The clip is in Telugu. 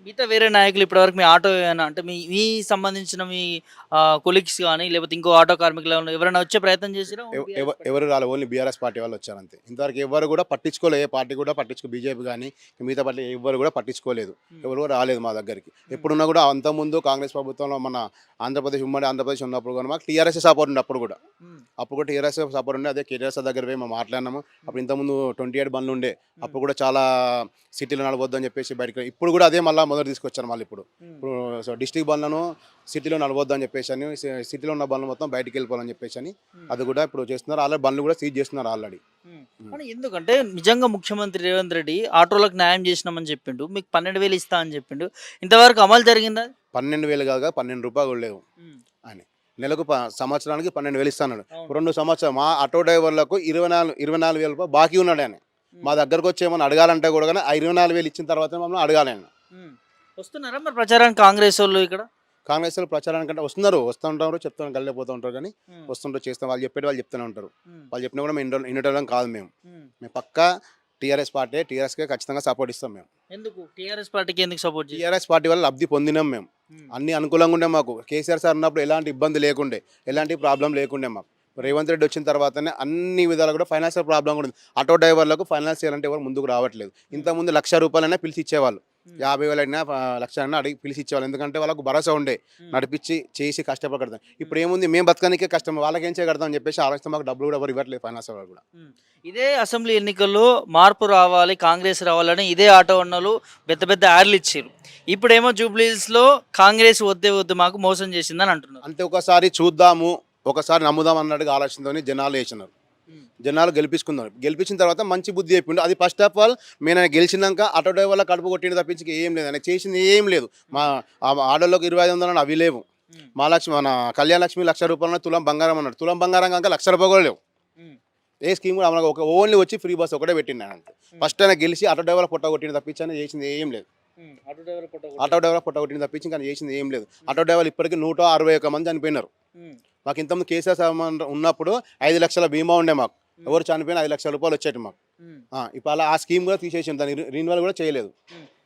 మిగతా వేరే నాయకులు ఇప్పటివరకు మీ ఆటో ఏమైనా అంటే మీ సంబంధించిన మీ కొలీగ్స్ గాని, లేకపోతే ఇంకో ఆటో కార్మికులు ఎవరైనా వచ్చే ప్రయత్నం చేసిర్రా? Only BRS party. ఎవరు రాలే, ఓన్లీ బీఆర్ఎస్ పార్టీ వాళ్ళు వచ్చారంతే. ఇంతవరకు ఎవరు కూడా పట్టించుకోలేదు, ఏ పార్టీ కూడా బీజేపీ కానీ మిగతా పార్టీ ఎవరు కూడా పట్టించుకోలేదు. ఎవరు కూడా రాలేదు మా దగ్గరికి. ఎప్పుడున్నా కూడా అంతకుముందు కాంగ్రెస్ ప్రభుత్వంలో మన ఉమ్మడి ఆంధ్రప్రదేశ్ ఉన్నప్పుడు కూడా మాకు టీఆర్ఎస్ సపోర్ట్ ఉండే అప్పుడు కూడా. హ్మ్. అప్పుడు కూడా టీఆర్ఎస్ సపోర్ట్ ఉండే, అదే కేటీఆర్ దగ్గర పోయి మేము మాట్లాడినాము. అప్పుడు ఇంతకుముందు 28 బండ్లు ఉండే, అప్పుడు కూడా చాలా సిటీలో నడవద్దు అని చెప్పేసి బయటకు. ఇప్పుడు కూడా అదే మళ్ళీ మొదలు తీసుకొచ్చారు మళ్ళీ ఇప్పుడు. ఇప్పుడు సో డిస్టిక్ బండ్లను సిటీలో నడవద్దు అని చెప్పేసి అని, సిటీలో ఉన్న బండ్లు మొత్తం బయటికి వెళ్ళిపోవాలని చెప్పేసి అని అది కూడా ఇప్పుడు చేస్తున్నారు. ఆల్రెడీ బండ్లు కూడా సీజ్ చేస్తున్నారు ఆల్రెడీ. కానీ ఎందుకంటే నిజంగా ముఖ్యమంత్రి రేవంత్ రెడ్డి ఆటోలకు న్యాయం చేసినామని చెప్పిండు. మీకు 12,000 ఇస్తా అని చెప్పిండు. ఇంతవరకు అమలు జరిగిందా? 12,000 కాదు, 12 రూపాయలు కూడా లేవు అని. నెలకు సంవత్సరానికి 12,000 ఇస్తాడు. అవును. 2 సంవత్సరాలు మా ఆటో డ్రైవర్లకు 24,000 రూపాయలు బాకీ ఉన్నాడు ఆయన. మా దగ్గరకు వచ్చి ఏమన్నా అడగాలంటే కూడా కానీ ఆ 24,000 ఇచ్చిన తర్వాత మమ్మల్ని అడగాలి ఆయన. వస్తున్నారా మరి ప్రచారానికి కాంగ్రెస్ వాళ్ళు ఇక్కడ? కాంగ్రెస్ వాళ్ళు ప్రచారానికంటే వస్తుంటారు, చెప్తాను గల్లే ఉంటారు కానీ వస్తుంటారు, చేస్తాం. వాళ్ళు చెప్పేటి వాళ్ళు చెప్తూనే ఉంటారు. వాళ్ళు చెప్పినా కూడా మేము వినటం కాదు. మేము పక్కా టీఆర్ఎస్ పార్టీ, టీఆర్ఎస్కే ఖచ్చితంగా సపోర్ట్ ఇస్తాం మేము. ఎందుకు టీఆర్ఎస్ పార్టీకి ఎందుకు సపోర్ట్ చేయాలి? టీఆర్ఎస్ పార్టీ వల్ల లబ్ధి పొందినాం మేము. అన్ని అనుకూలంగా ఉండే మాకు. కేసీఆర్ సార్ ఉన్నప్పుడు ఎలాంటి ఇబ్బంది లేకుండే, ఎలాంటి ప్రాబ్లం లేకుండే మాకు. రేవంత్ రెడ్డి వచ్చిన తర్వాతనే అన్ని విధాలు కూడా ఫైనాన్షియల్ ప్రాబ్లం కూడా ఉంది. ఆటో డ్రైవర్లకు ఫైనాన్స్ చేయాలంటే ఎవరు ముందుకు రావట్లేదు. ఇంతకుముందు 1,00,000 రూపాయలైనా పిలిచి ఇచ్చేవాళ్ళు, 50,000 అయినా 1,00,000 అయినా అడిగి పిలిచి ఇచ్చేవాళ్ళు. ఎందుకంటే వాళ్ళకు భరోసా ఉండే, నడిపించి చేసి కష్టపడతాం. ఇప్పుడు ఏముంది, మేము బతకనికే కష్టం, వాళ్ళకి ఏం చేయగడతాం అని చెప్పేసి ఆలోచిస్తే మాకు డబ్బులు కూడా ఎవరు ఇవ్వట్లేదు ఫైనాన్స్ వాళ్ళు కూడా. ఇదే అసెంబ్లీ ఎన్నికల్లో మార్పు రావాలి, కాంగ్రెస్ రావాలని ఇదే ఆటో అన్నలు పెద్ద పెద్ద యాడ్లు ఇచ్చారు. ఇప్పుడేమో జూబ్లీహిల్స్లో కాంగ్రెస్ వద్దు మాకు మోసం చేసిందని అంటున్నారు. అంతే, ఒకసారి చూద్దాము, ఒకసారి నమ్ముదాం అన్నట్టుగా ఆలోచనతో జనాలు వేసినారు. జనాలు గెలిపించిన తర్వాత మంచి బుద్ధి చెప్పిండు. అది ఫస్ట్ ఆఫ్ ఆల్ మేము గెలిచినాక ఆటో డ్రైవర్ల కడుపు కొట్టిన తప్పించి ఏం లేదు, ఆయన చేసింది ఏం లేదు. మా ఆటోలోకి 25,000 అవి లేవు. మన కళ్యాణ లక్ష్మి 1,00,000 రూపాయలు తులం బంగారం అన్నాడు. తులం బంగారం కనుక 1,00,000 రూపాయలు కూడా లేవు. ఏ స్కీమ్ కూడా అమలు, ఒక ఓన్లీ వచ్చి ఫ్రీ బస్ ఒకటే పెట్టిండు అంతే. ఫస్ట్ ఆయన గెలిచి ఆటో డ్రైవర్ల పొట్ట కొట్టిన తప్పించి అని చేసింది ఏం లేదు. ఆటో డ్రైవర్ పొట్ట కొట్టిన తప్పించి కానీ చేసింది ఏం లేదు. ఆటో డ్రైవర్లు ఇప్పటికీ 161 మంది చనిపోయినారు. మాకు ఇంతకుముందు కేసీఆర్ ఉన్నప్పుడు 5 లక్షల బీమా ఉండే మాకు. ఎవరు చనిపోయినా 5 లక్షల రూపాయలు వచ్చేటి మాకు. ఇప్పుడు అలా ఆ స్కీమ్ కూడా తీసేసింది, దాన్ని రీన్యువల్ కూడా చేయలేదు.